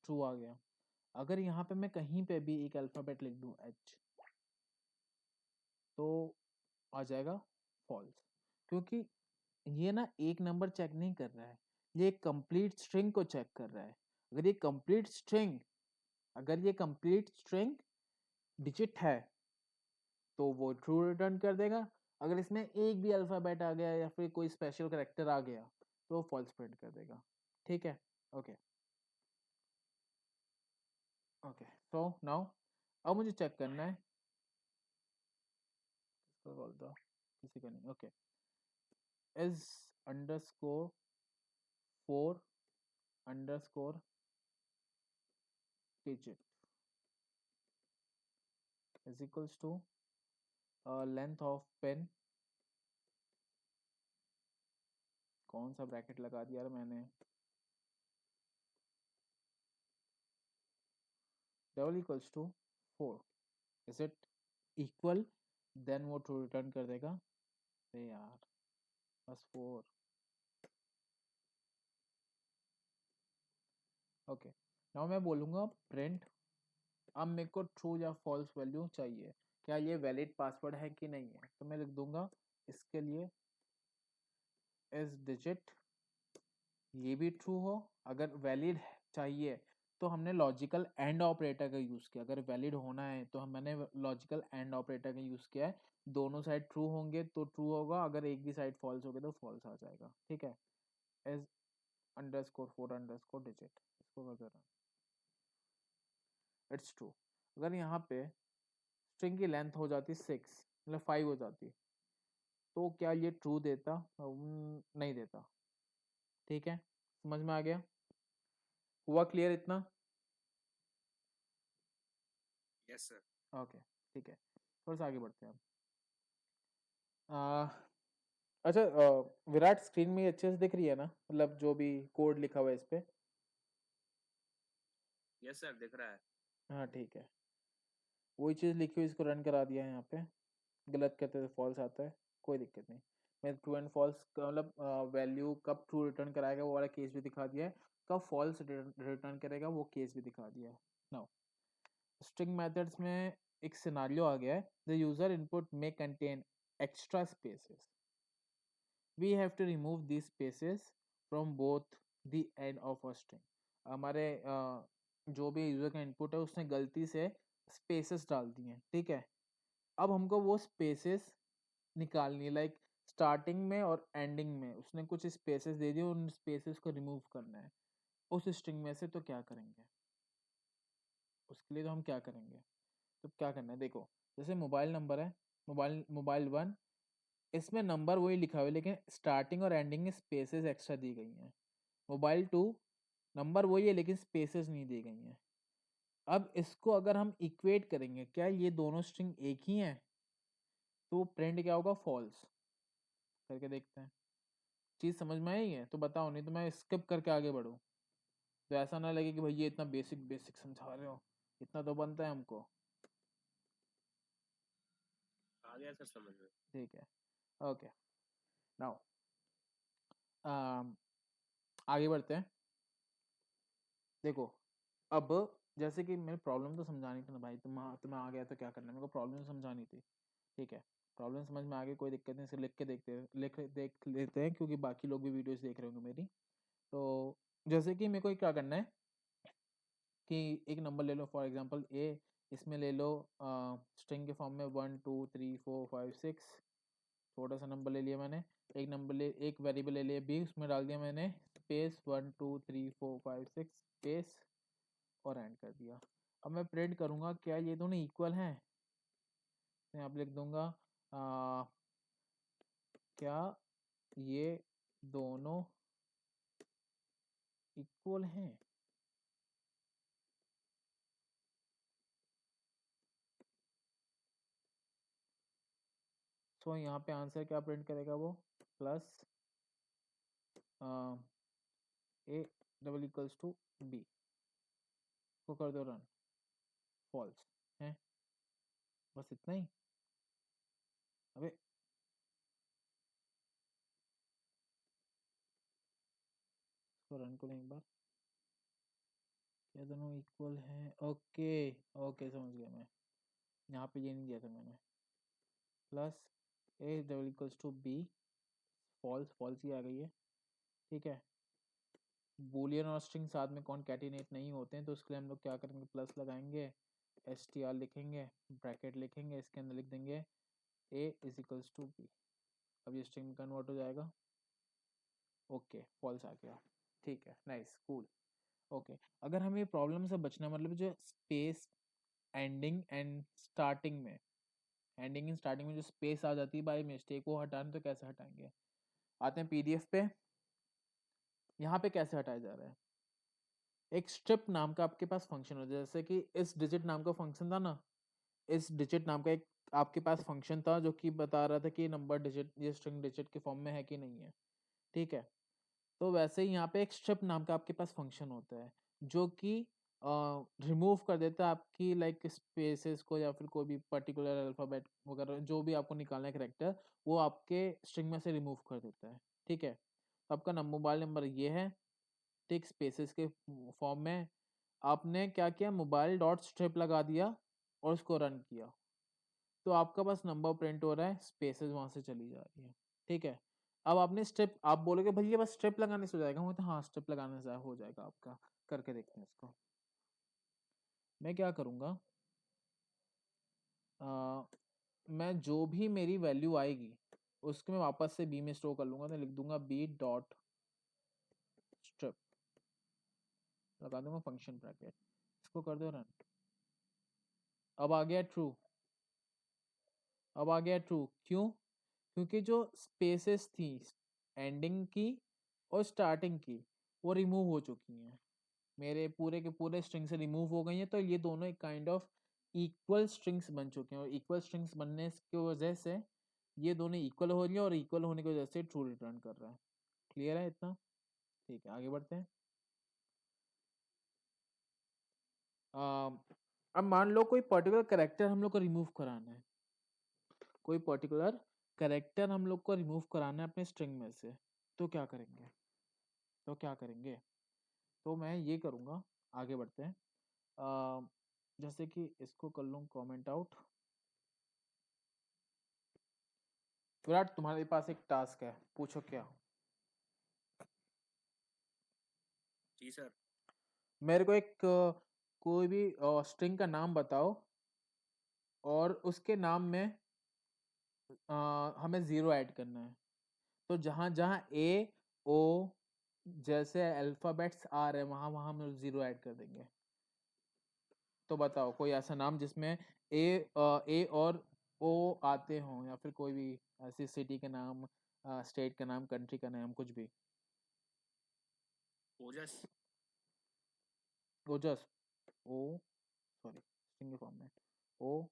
ट्रू आ गया। अगर यहाँ पे मैं कहीं पे भी एक अल्फाबेट लिख दूं एच, तो आ जाएगा फॉल्स, क्योंकि ये ना एक नंबर चेक नहीं कर रहा है, ये एक कंप्लीट स्ट्रिंग को चेक कर रहा है। अगर ये कंप्लीट स्ट्रिंग अगर ये कंप्लीट स्ट्रिंग डिजिट है तो वो ट्रू रिटर्न कर देगा। अगर इसमें एक भी अल्फाबेट आ गया या फिर कोई स्पेशल कैरेक्टर आ गया तो वो फॉल्स प्रिंट कर देगा। ठीक है, ओके ओके। सो नाउ अब मुझे चेक करना है, किसको बोल दो, किसी का नहीं। Okay, is underscore 4 underscore digit is equals to length of pen, कौन सा ब्रैकेट लगा दिया यार मैंने, double equals to 4, is it equal, then वो ट्रू रिटर्न कर देगा। अरे यार, बस 4। ओके, नाउ मैं बोलूँगा प्रिंट, अब मेरे को ट्रू या फॉल्स वैल्यू चाहिए, क्या ये वैलिड पासवर्ड है कि नहीं है, तो मैं लिख दूंगा इसके लिए इस डिजिट, ये भी ट्रू हो। अगर वैलिड चाहिए तो हमने लॉजिकल एंड ऑपरेटर का यूज़ किया, अगर वैलिड होना है तो मैंने लॉजिकल एंड ऑपरेटर का यूज़ किया है। दोनों साइड ट्रू होंगे तो ट्रू होगा, अगर एक भी साइड फॉल्स होगी तो फॉल्स आ जाएगा। ठीक है, एज अंडरस्कोर 4 अंडरस्कोर डिजिट, इसको कर देना इट्स ट्रू। अगर यहाँ पे स्ट्रिंग की लेंथ हो जाती 6, मतलब 5 हो जाती, तो क्या ये ट्रू देता? नहीं देता। ठीक है, समझ में आ गया, हुआ क्लियर इतना? Yes sir. ओके, ठीक है, थोड़ा सा आगे बढ़ते हैं अब। अच्छा, विराट स्क्रीन में अच्छे से दिख रही है ना, मतलब जो भी कोड लिखा हुआ है इस पे? यस सर, दिख रहा है। हाँ ठीक है, वही चीज़ लिखी हुई इसको रन करा दिया है यहाँ पे, गलत करते तो फॉल्स आता है, कोई दिक्कत नहीं। मैं ट्रू एंड फॉल्स का मतलब वैल्यू कब ट्रू रिटर्न कराएगा वो वाला केस भी दिखा दिया है, कब फॉल्स रिटर्न करेगा वो केस भी दिखा दिया है। नाउ स्ट्रिंग मेथड्स में एक सिनारियो आ गया है, द यूजर इनपुट में contain extra spaces, we have to remove this spaces from both the end of a string. हमारे जो भी यूजर का इनपुट है उसने गलती से स्पेसेस डाल दिए हैं, ठीक है। अब हमको वो स्पेसेस निकालनी है, लाइक स्टार्टिंग में और एंडिंग में उसने कुछ स्पेसेस दे दिए, उन स्पेसेस को रिमूव करना है उस स्ट्रिंग में से। तो क्या करेंगे उसके लिए, तो हम क्या करेंगे, तो क्या करना है देखो, जैसे मोबाइल नंबर है, मोबाइल मोबाइल 1, इसमें नंबर वही लिखा हुआ है लेकिन स्टार्टिंग और एंडिंग में स्पेसेस एक्स्ट्रा दी गई हैं। मोबाइल 2, नंबर वही है लेकिन स्पेसेस नहीं दी गई हैं। अब इसको अगर हम इक्वेट करेंगे, क्या ये दोनों स्ट्रिंग एक ही हैं, तो प्रिंट क्या होगा, फॉल्स। करके देखते हैं, चीज़ समझ में आई है तो बताओ, नहीं तो मैं स्किप करके आगे बढ़ूँ, तो ऐसा ना लगे कि भाई ये इतना बेसिक बेसिक समझा रहे हो, इतना तो बनता है हमको। आ गया सर समझ में। ठीक है, ओके। नाउ आगे बढ़ते हैं। देखो, अब जैसे कि मैंने प्रॉब्लम तो समझानी थी ना भाई, तुम्हें आ गया तो क्या करना है, मेरे को प्रॉब्लम समझानी थी। ठीक है, प्रॉब्लम समझ में आ गई, कोई दिक्कत नहीं, इसे लिख के देख लेते हैं, क्योंकि बाकी लोग भी वीडियोस देख रहे होंगे मेरी। तो जैसे कि मेरे को क्या करना है कि एक नंबर ले लो, फॉर एग्जांपल ए, इसमें ले लो स्ट्रिंग के फॉर्म में 1 2 3 4 5 6, छोटा सा नंबर ले लिया मैंने। एक वेरिएबल ले लिया बी, उसमें डाल दिया मैंने स्पेस 1 2 3 4 5 6 स्पेस और एंड कर दिया। अब मैं प्रिंट करूंगा क्या ये दोनों इक्वल हैं, तो यहाँ पे लिख दूंगा क्या ये दोनों इक्वल हैं। सो यहाँ पे आंसर क्या प्रिंट करेगा वो, plus A double equals to B, को कर दो रन, फॉल्स है, बस इतना ही। अबे इसको रन करो एक बार, क्या दोनों इक्वल हैं, ओके ओके समझ गया मैं, यहाँ पे ये नहीं दिया था मैंने, plus A double equals to B, false false ही आ गई है। ठीक है, बूलियन और स्ट्रिंग साथ में कॉनकैटिनेट नहीं होते हैं, तो उसके लिए हम लोग क्या करेंगे, प्लस लगाएंगे, एस टी आर लिखेंगे, ब्रैकेट लिखेंगे, इसके अंदर लिख देंगे ए इज इक्वल्स टू बी। अब ये स्ट्रिंग में कन्वर्ट हो जाएगा, ओके फॉल्स आ गया। ठीक है, नाइस कूल। ओके, अगर हमें प्रॉब्लम से बचना, मतलब जो स्पेस एंडिंग एंड स्टार्टिंग में, एंडिंग एंड स्टार्टिंग में जो स्पेस आ जाती है बाय मिस्टेक, वो हटाने तो कैसे हटाएंगे। आते हैं पीडीएफ पे, यहाँ पे कैसे हटाया जा रहा है। एक स्ट्रिप नाम का आपके पास फंक्शन होता है, जैसे कि इस डिजिट नाम का फंक्शन था ना, इस डिजिट नाम का एक आपके पास फंक्शन था जो कि बता रहा था कि नंबर डिजिट ये स्ट्रिंग डिजिट के फॉर्म में है कि नहीं है। ठीक है, तो वैसे ही यहाँ पे एक स्ट्रिप नाम का आपके पास फंक्शन होता है जो कि रिमूव कर देता है आपकी लाइक स्पेसेस को, या फिर कोई भी पर्टिकुलर अल्फाबेट वगैरह जो भी आपको निकालना है करेक्टर, वो आपके स्ट्रिंग में से रिमूव कर देता है। ठीक है, तो आपका मोबाइल नंबर ये है, ठीक, स्पेसेस के फॉर्म में आपने क्या किया, मोबाइल डॉट स्ट्रिप लगा दिया और उसको रन किया, तो आपका बस नंबर प्रिंट हो रहा है, स्पेसेस वहां से चली जा रही है। ठीक है, अब आपने स्टेप, आप बोलोगे भैया बस स्टेप लगाने से हो जाएगा, वो तो हाँ स्टेप लगाने से हो जाएगा आपका, करके देखते हैं इसको। मैं क्या करूँगा, मैं जो भी मेरी वैल्यू आएगी उसको मैं वापस से बी में स्टोर कर लूंगा, तो लिख दूंगा बी डॉट स्ट्रिप, लगा दूंगा फंक्शन ब्रैकेट, इसको कर दो रन। अब आ गया ट्रू, अब आ गया ट्रू, क्यों, क्योंकि जो स्पेसेस थी एंडिंग की और स्टार्टिंग की, वो रिमूव हो चुकी हैं, मेरे पूरे के पूरे स्ट्रिंग से रिमूव हो गई हैं, तो ये दोनों एक काइंड ऑफ इक्वल स्ट्रिंग्स बन चुके हैं, और इक्वल स्ट्रिंग्स बनने की वजह से ये दोनों इक्वल हो रही है, और इक्वल होने की वजह से ट्रू रिटर्न कर रहा है। क्लियर है इतना। ठीक है, आगे बढ़ते हैं। अब मान लो कोई पर्टिकुलर करेक्टर हम लोग को रिमूव कराना है, कोई पर्टिकुलर करेक्टर हम लोग को रिमूव कराना है अपने स्ट्रिंग में से, तो क्या करेंगे, तो क्या करेंगे, तो मैं ये करूँगा, आगे बढ़ते हैं। अ, जैसे कि इसको कर लूँ कमेंट आउट। विराट, तुम्हारे पास एक टास्क है, पूछो क्या। जी सर। मेरे को एक कोई भी स्ट्रिंग का नाम बताओ, और उसके नाम में हमें जीरो ऐड करना है, तो जहां जहां ए ओ जैसे अल्फाबेट्स आ रहे हैं, वहां वहां हम लोग जीरो ऐड कर देंगे। तो बताओ कोई ऐसा नाम जिसमें ए और ओ आते हों, या फिर कोई भी ऐसी सिटी का नाम, स्टेट का नाम, कंट्री का नाम, कुछ भी। ओजस। ओजस, ओ सॉरी स्ट्रिंग के फॉर्म में, ओ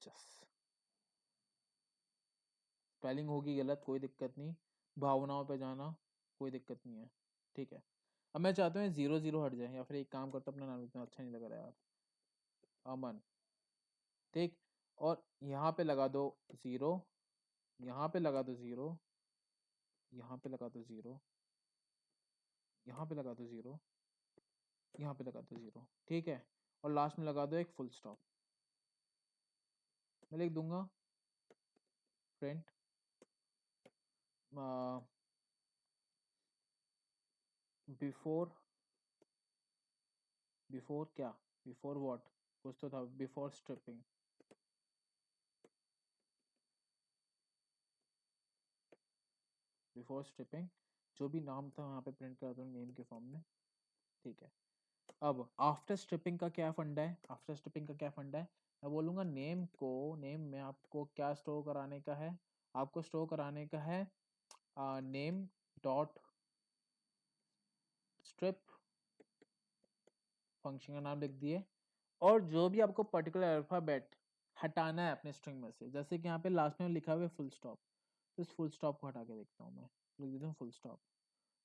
जस, स्पेलिंग होगी गलत, कोई दिक्कत नहीं, भावनाओं पे जाना, कोई दिक्कत नहीं है। ठीक है, अब मैं चाहता हूँ जीरो जीरो हट जाए, या फिर एक काम करता हूँ, अपना नाम इतना अच्छा नहीं लग रहा है यार, अमन। ठीक, और यहाँ पे लगा दो जीरो, यहाँ पे लगा दो जीरो, यहाँ पे लगा दो 0, यहाँ पे लगा दो 0, यहाँ पे लगा दो 0, ठीक है। और लास्ट में लगा दो एक फुल स्टॉप। मैं लिख दूंगा प्रिंट बिफोर, बिफोर क्या, बिफोर व्हाट, कुछ तो था, बिफोर स्ट्रिपिंग, बिफोर स्ट्रिपिंग, जो भी नाम था वहाँ पे प्रिंट कर दो नेम के फॉर्म में, ठीक है। अब आफ्टर स्ट्रिपिंग का क्या फंडा है, आफ्टर स्ट्रिपिंग का क्या फंडा है, मैं बोलूँगा नेम को, नेम में आपको क्या स्टोर कराने का है, आपको स्टोर कराने का है नेम डॉट स्ट्रिप, फंक्शन का नाम लिख दिए, और जो भी आपको पर्टिकुलर अल्फाबेट हटाना है अपने स्ट्रिंग में से, जैसे कि यहाँ पे लास्ट में लिखा हुआ है फुल स्टॉप, तो इस फुल स्टॉप को हटा के देखता हूँ मैं, लिख देता हूँ फुल स्टॉप,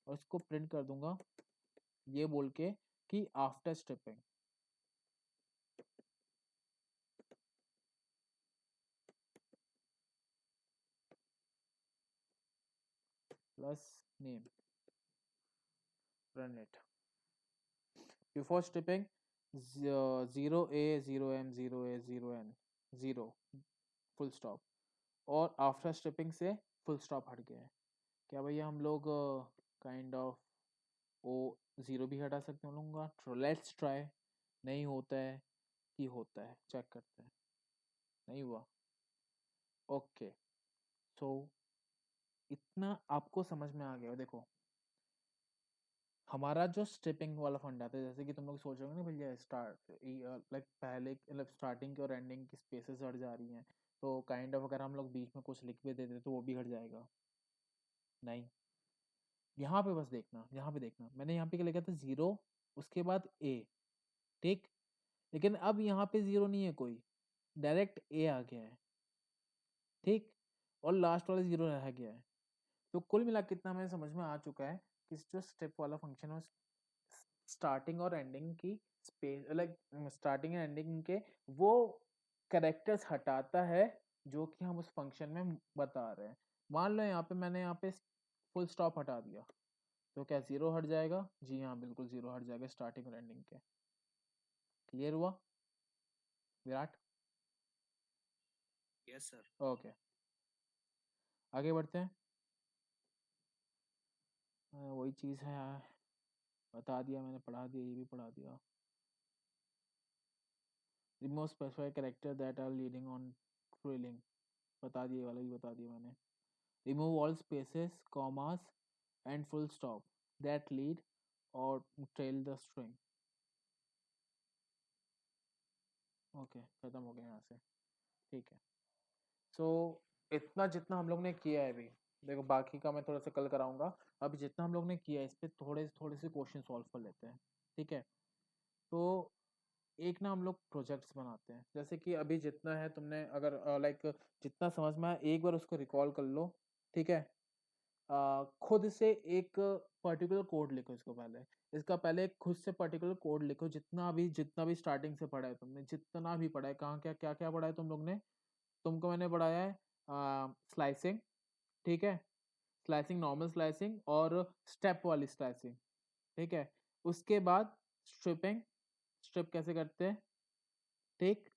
और इसको प्रिंट कर दूंगा ये बोल के कि after stripping plus name, run it, before stripping 0A 0M 0A 0N 0 full stop, और आफ्टर स्ट्रिपिंग से फुल स्टॉप हट गया है। क्या भैया हम लोग काइंड ऑफ ओ 0 भी हटा सकते हैं हम लोग, लेट्स ट्राई, नहीं होता है कि होता है, चेक करते हैं, नहीं हुआ, ओके। सो इतना आपको समझ में आ गया। देखो हमारा जो स्ट्रिपिंग वाला फंडा था, जैसे कि तुम लोग सोच रहे हो ना भैया स्टार्ट लाइक पहले मतलब स्टार्टिंग की और एंडिंग की स्पेसेस हट जा रही हैं, तो काइंड ऑफ अगर हम लोग बीच में कुछ लिख भी देते तो वो भी हट जाएगा, नहीं। यहाँ पे बस देखना, यहाँ पे देखना, मैंने यहाँ पे क्या लिखा था 0 उसके बाद A, ठीक, लेकिन अब यहाँ पे 0 नहीं है कोई, डायरेक्ट A आ गया है, ठीक, और लास्ट वाला 0 रह गया है। तो कुल मिला कितना हमें समझ में आ चुका है कि जो स्टेप वाला फंक्शन है स्टार्टिंग और एंडिंग की space, like starting and ending के वो कैरेक्टर्स हटाता है जो कि हम उस फंक्शन में बता रहे हैं। मान लो यहाँ पे मैंने यहाँ पे फुल स्टॉप हटा दिया, तो क्या 0 हट जाएगा? जी हाँ बिल्कुल 0 हट जाएगा स्टार्टिंग और एंडिंग के। क्लियर हुआ विराट? Yes sir. ओके आगे बढ़ते हैं। वही चीज़ है यार, बता दिया मैंने, पढ़ा दिया, ये भी पढ़ा दिया। Remove specified character that are leading on trailing, बता दिए, वाला भी बता दिया मैंने। Remove all spaces, commas, and full stop that lead or trail the string. Okay खत्म हो गया यहाँ से, ठीक है। सो इतना जितना हम लोग ने किया है अभी, देखो बाकी का मैं थोड़ा सा कल कराऊंगा, अभी जितना हम लोग ने किया है इस पे थोड़े थोड़े से क्वेश्चन सॉल्व कर लेते हैं, ठीक है। तो एक ना हम लोग प्रोजेक्ट्स बनाते हैं, जैसे कि अभी जितना है तुमने अगर लाइक जितना समझ में आया एक बार उसको रिकॉल कर लो, ठीक है। खुद से एक पर्टिकुलर कोड लिखो इसको पहले, इसका पहले एक खुद से पर्टिकुलर कोड लिखो, जितना भी स्टार्टिंग से पढ़ा है तुमने, जितना भी पढ़ा है, कहाँ क्या क्या क्या पढ़ा है तुम लोग ने, तुमको मैंने पढ़ाया है स्लाइसिंग, ठीक है, स्लाइसिंग, नॉर्मल स्लाइसिंग और स्टेप वाली स्लाइसिंग, ठीक है। उसके बाद स्ट्रिपिंग, स्ट्रिप कैसे करते हैं, ठीक।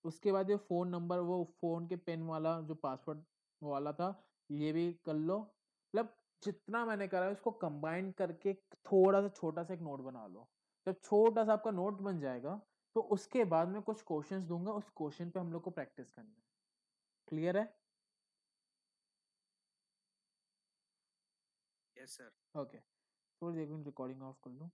उसके बाद ये फ़ोन नंबर, वो फ़ोन के पिन वाला जो पासवर्ड वाला था, ये भी कर लो। मतलब जितना मैंने करा है उसको कंबाइन करके थोड़ा सा छोटा सा एक नोट बना लो। जब छोटा सा आपका नोट बन जाएगा तो उसके बाद मैं कुछ क्वेश्चंस दूंगा, उस क्वेश्चन पे हम लोग को प्रैक्टिस करना है। क्लियर है? Yes sir. ओके थोड़ी देर में रिकॉर्डिंग ऑफ कर लूँ।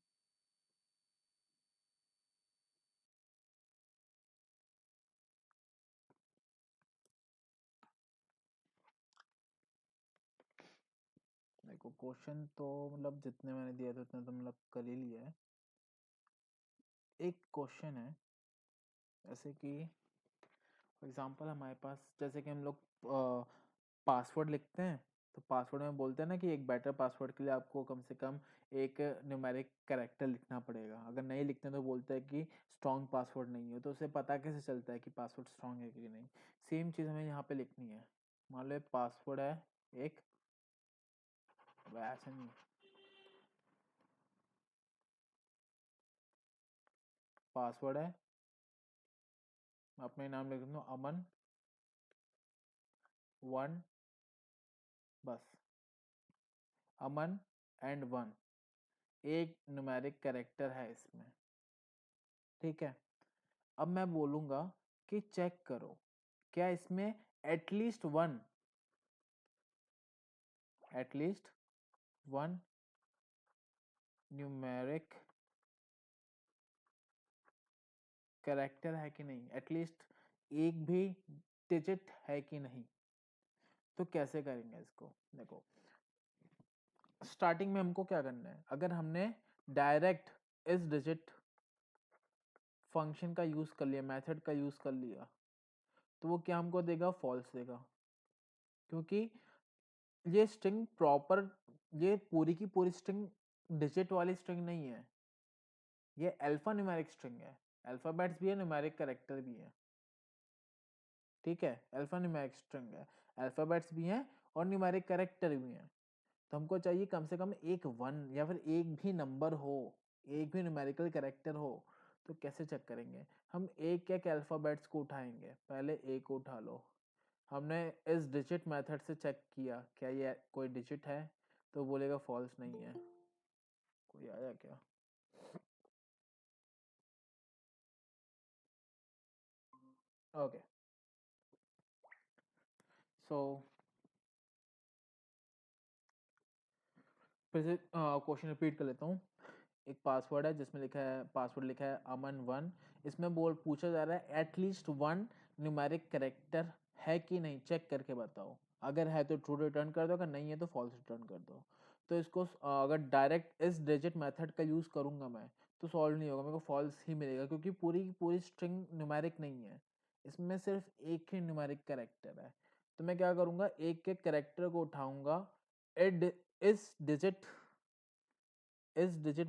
देखो क्वेश्चन तो मतलब जितने मैंने दिए थे उतने तो मतलब कर ही लिया है। एक क्वेश्चन है जैसे कि फॉर एग्जांपल हमारे पास, जैसे कि हम लोग पासवर्ड लिखते हैं, तो पासवर्ड में बोलते हैं ना कि एक बेटर पासवर्ड के लिए आपको कम से कम एक न्यूमेरिक कैरेक्टर लिखना पड़ेगा, अगर नहीं लिखते हैं तो बोलते हैं कि स्ट्रॉन्ग पासवर्ड नहीं है, तो उसे पता कैसे चलता है कि पासवर्ड स्ट्रॉन्ग है कि नहीं। सेम चीज़ हमें यहाँ पे लिखनी है। मान लो पासवर्ड है एक वैसे नहीं, पासवर्ड है, मैं अपना नाम लिख दूँ अमन 1, बस अमन एंड 1, एक न्यूमेरिक कैरेक्टर है इसमें, ठीक है। अब मैं बोलूंगा कि चेक करो क्या इसमें एटलीस्ट वन न्यूमेरिक कैरेक्टर है कि नहीं, एटलीस्ट एक भी डिजिट है कि नहीं। तो कैसे करेंगे इसको, देखो स्टार्टिंग में हमको क्या करना है, अगर हमने डायरेक्ट इस डिजिट फंक्शन का यूज कर लिया, मेथड का यूज कर लिया, तो वो क्या हमको देगा, फॉल्स देगा, क्योंकि ये स्ट्रिंग प्रॉपर, ये पूरी की पूरी स्ट्रिंग डिजिट वाली स्ट्रिंग नहीं है, ये अल्फा न्यूमेरिक स्ट्रिंग है, अल्फाबेट्स भी है, न्यूमेरिक कैरेक्टर भी है, ठीक है। अल्फा न्यूमेरिक स्ट्रिंग है, अल्फाबेट्स भी हैं और न्यूमेरिक कैरेक्टर भी हैं। तो हमको चाहिए कम से कम एक 1 या फिर एक भी नंबर हो, एक भी न्यूमेरिकल कैरेक्टर हो। तो कैसे चेक करेंगे, हम एक एक अल्फाबेट्स को उठाएंगे, पहले ए को उठा लो। हमने इस डिजिट मेथड से चेक किया क्या ये कोई डिजिट है, तो बोलेगा फॉल्स नहीं है। कोई आया क्या, ओके। सो फिर से क्वेश्चन रिपीट कर लेता हूँ। एक पासवर्ड है जिसमें लिखा है, पासवर्ड लिखा है अमन 1, इसमें पूछा जा रहा है एटलीस्ट 1 न्यूमेरिक कैरेक्टर है कि नहीं, चेक करके बताओ। अगर है तो ट्रू रिटर्न कर दो, अगर नहीं है तो फॉल्स रिटर्न कर दो। तो इसको अगर डायरेक्ट इस डिजिट मेथड का यूज़ करूँगा मैं, तो सॉल्व नहीं होगा, मेरे को फॉल्स ही मिलेगा, क्योंकि पूरी की पूरी स्ट्रिंग न्यूमेरिक नहीं है, इसमें सिर्फ एक ही न्यूमेरिक कैरेक्टर है। तो मैं क्या करूँगा, एक एक कैरेक्टर को उठाऊँगा, इस डिजिट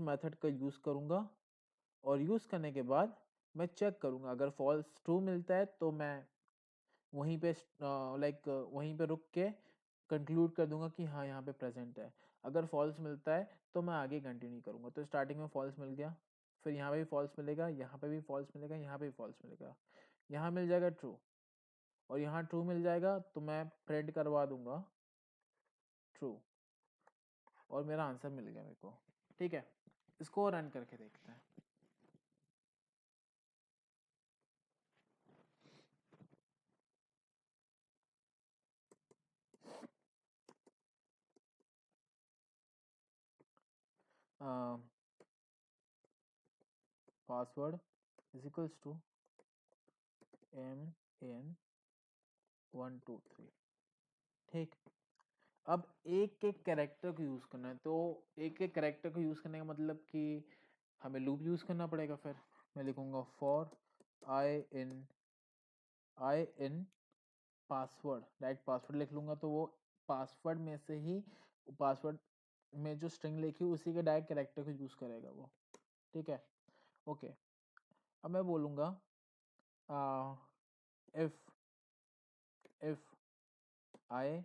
मेथड का यूज़ करूँगा, और यूज़ करने के बाद मैं चेक करूँगा, अगर फॉल्स ट्रू मिलता है तो मैं वहीं पे वहीं पे रुक के कंक्लूड कर दूंगा कि हाँ यहाँ पे प्रेजेंट है। अगर फॉल्स मिलता है तो मैं आगे कंटिन्यू करूँगा। तो स्टार्टिंग में फॉल्स मिल गया, फिर यहाँ पे भी फॉल्स मिलेगा, यहाँ पे भी फॉल्स मिलेगा, यहाँ पे भी फॉल्स मिलेगा, यहाँ मिल जाएगा ट्रू, और यहाँ ट्रू मिल जाएगा तो मैं प्रिंट करवा दूंगा ट्रू, और मेरा आंसर मिल गया मेरे को, ठीक है। इसको रन करके देखते हैं। Password is equals to MAN123, ठीक। अब एक एक कैरेक्टर को यूज़ करना है, तो एक एक कैरेक्टर को यूज़ करने का मतलब कि हमें लूप यूज़ करना पड़ेगा। फिर मैं लिखूंगा for I in password, direct password लिख लूंगा, तो वो पासवर्ड में से ही, पासवर्ड में जो स्ट्रिंग लिखी उसी के डायरेक्ट कैरेक्टर को यूज़ करेगा वो, ठीक है। ओके, अब मैं बोलूँगा if if I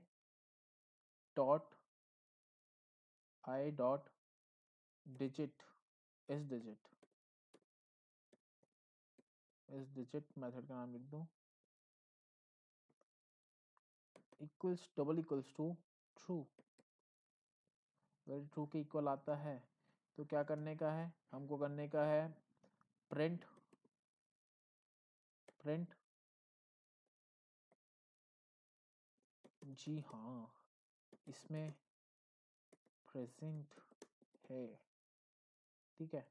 dot digit is digit method का नाम लिख दूँ, equals double equals to true, अगर ट्रू के इक्वल आता है तो क्या करने का है, हमको करने का है प्रिंट प्रिंट जी हाँ, इसमें प्रेजेंट है, ठीक है।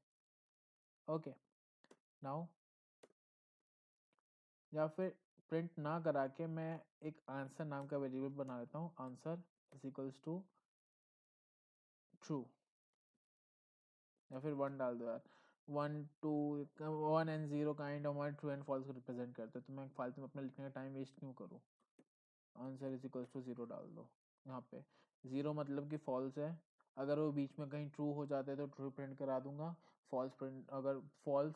ओके, नाउ या फिर प्रिंट ना करा के मैं एक आंसर नाम का वेरिएबल बना लेता हूँ, answer is equals to true, या फिर 1 डाल दो यार, 1 2 1 एंड 0 काइंड ऑफ हमारे ट्रू एंड फॉल्स को रिप्रेजेंट करते हैं, तो मैं फालतू में अपना लिखने का टाइम वेस्ट क्यों करूँ। आंसर इज इक्वल्स टू 0 डाल दो, यहाँ पे 0 मतलब कि फॉल्स है, अगर वो बीच में कहीं ट्रू हो जाता है तो ट्रू प्रिंट करा दूंगा, फॉल्स प्रिंट, अगर फॉल्स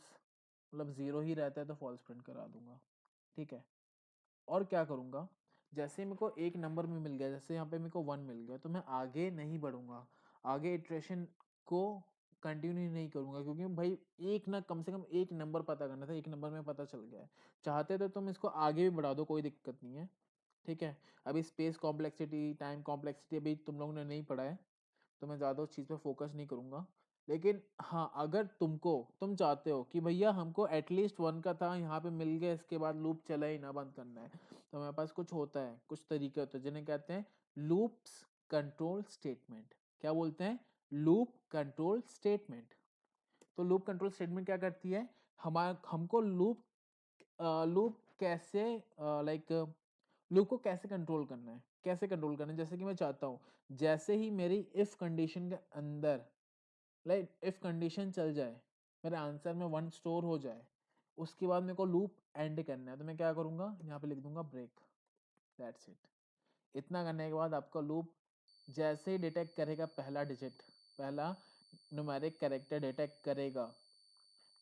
मतलब 0 ही रहता है तो फॉल्स प्रिंट करा दूंगा, ठीक है। और क्या करूँगा, जैसे मेरे को एक नंबर में मिल गया, जैसे यहाँ पे मेरे को 1 मिल गया, तो मैं आगे नहीं बढ़ूंगा, आगे इटरेशन को कंटिन्यू नहीं करूंगा, क्योंकि भाई एक ना, कम से कम एक नंबर पता करना था, एक नंबर में पता चल गया है। चाहते तो तुम इसको आगे भी बढ़ा दो, कोई दिक्कत नहीं है, ठीक है। अभी स्पेस कॉम्प्लेक्सिटी, टाइम कॉम्प्लेक्सिटी अभी तुम लोगों ने नहीं पढ़ा है, तो मैं ज़्यादा उस चीज़ पे फोकस नहीं करूंगा। लेकिन हाँ, अगर तुम चाहते हो कि भैया हमको एटलीस्ट 1 का था, यहाँ पे मिल गया, इसके बाद लूप चला ही ना, बंद करना है, तो हमारे पास कुछ होता है, कुछ तरीके होते हैं जिन्हें कहते हैं लूप्स कंट्रोल स्टेटमेंट। क्या बोलते हैं? Loop control statement. तो लूप कंट्रोल स्टेटमेंट क्या करती है, हमको लूप कैसे, लाइक लूप को कैसे कंट्रोल करना है, कैसे कंट्रोल करना है। जैसे कि मैं चाहता हूँ, जैसे ही मेरी इफ कंडीशन के अंदर, लाइक इफ कंडीशन चल जाए, मेरे आंसर में 1 स्टोर हो जाए, उसके बाद मेरे को लूप एंड करना है, तो मैं क्या करूंगा, यहाँ पे लिख दूंगा ब्रेक, दैट्स इट। इतना करने के बाद आपका लूप जैसे ही डिटेक्ट करेगा, पहला डिजिट, पहला न्यूमेरिक कैरेक्टर डिटेक्ट करेगा,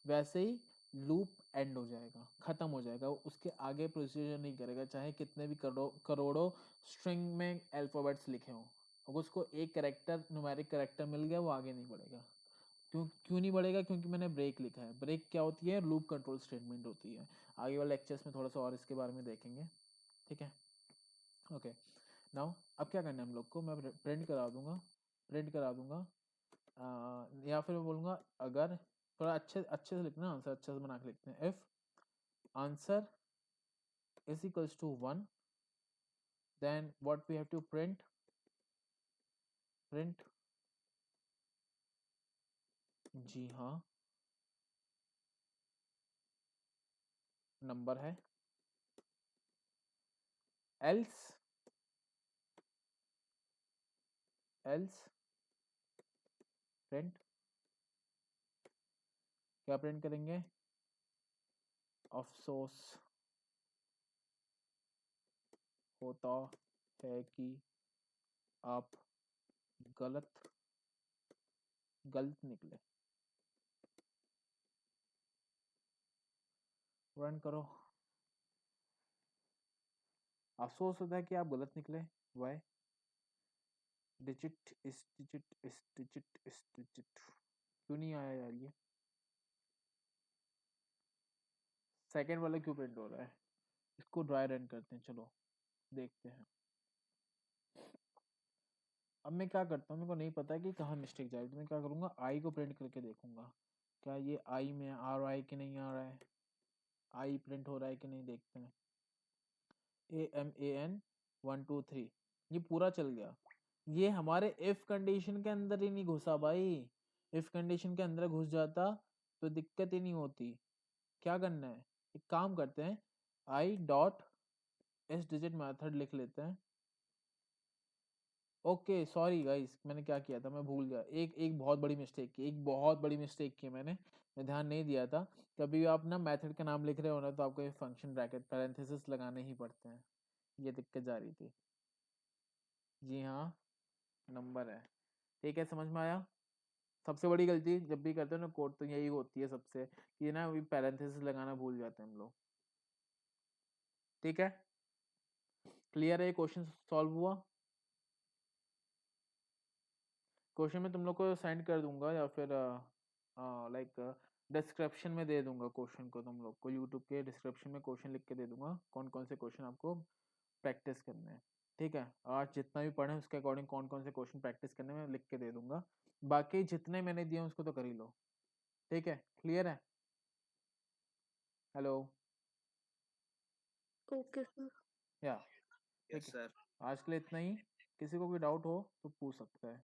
वैसे ही लूप एंड हो जाएगा, खत्म हो जाएगा, उसके आगे प्रोसीजर नहीं करेगा, चाहे कितने भी करोड़ों स्ट्रिंग में अल्फाबेट्स लिखे हों। अगर उसको एक कैरेक्टर, न्यूमेरिक कैरेक्टर मिल गया, वो आगे नहीं बढ़ेगा। क्यों क्यों नहीं बढ़ेगा? क्योंकि मैंने ब्रेक लिखा है। ब्रेक क्या होती है? लूप कंट्रोल स्टेटमेंट होती है। आगे वाले लेक्चर्स में थोड़ा सा और इसके बारे में देखेंगे, ठीक है। ओके, नाउ अब क्या करना है हम लोग को, मैं प्रिंट करा दूंगा, प्रिंट करा दूंगा, या फिर मैं बोलूँगा, अगर थोड़ा अच्छे अच्छे से लिखना, आंसर अच्छे से बना के लिखते हैं। If answer is equals to 1, then what we have to print, print, जी हाँ, नंबर है, एल्स, एल्स प्रिंट, क्या प्रिंट करेंगे? अफसोस होता है कि आप गलत गलत निकले। रन करो। अफसोस होता है कि आप गलत निकले। Y? Digit is digit is digit is digit, क्यों नहीं आया यार ये? सेकेंड वाला क्यों प्रिंट हो रहा है? इसको ड्राई रन करते हैं, चलो देखते हैं। अब मैं क्या करता हूँ, मेरे को नहीं पता कि कहाँ मिस्टेक जाएगी, तो मैं क्या करूँगा, आई को प्रिंट करके देखूंगा, क्या ये आई में आ रहा है कि नहीं आ रहा है, आई प्रिंट हो रहा है कि नहीं, देखते हैं। AMAN 1 2 3, ये पूरा चल गया। ये हमारे इफ कंडीशन के अंदर ही नहीं घुसा भाई। इफ कंडीशन के अंदर घुस जाता तो दिक्कत ही नहीं होती। क्या करना है, एक काम करते हैं, I dot S digit method लिख लेते हैं। ओके सॉरी गाइस, मैंने क्या किया था, मैं भूल गया, एक एक बहुत बड़ी मिस्टेक की, एक बहुत बड़ी मिस्टेक की मैं ध्यान नहीं दिया था। कभी भी आप ना मेथड का नाम लिख रहे हो ना, तो आपको ये फंक्शन ब्रैकेट पैरेंथेसिस लगाने ही पड़ते हैं, ये दिक्कत जा रही थी। जी हाँ, नंबर है, ठीक है, समझ में आया। सबसे बड़ी गलती जब भी करते हैं ना कोड, तो यही होती है सबसे, कि ना अभी पैरेंथेसिस लगाना भूल जाते हैं हम लोग, ठीक है। क्लियर है? ये क्वेश्चन सॉल्व हुआ? क्वेश्चन मैं तुम लोग को सेंड कर दूंगा, या फिर लाइक डिस्क्रिप्शन में दे दूंगा क्वेश्चन को, तुम लोग को यूट्यूब के डिस्क्रिप्शन में क्वेश्चन लिख के दे दूंगा, कौन कौन से क्वेश्चन आपको प्रैक्टिस करने हैं, ठीक है। आज जितना भी पढ़े उसके अकॉर्डिंग कौन कौन से क्वेश्चन प्रैक्टिस करने में लिख के दे दूंगा। बाकी जितने मैंने दिए उसको तो कर ही लो, ठीक है। क्लियर है? हेलो? Okay sir. या ठीक यस है, सर। आज के लिए इतना ही। किसी को कोई डाउट हो तो पूछ सकता है।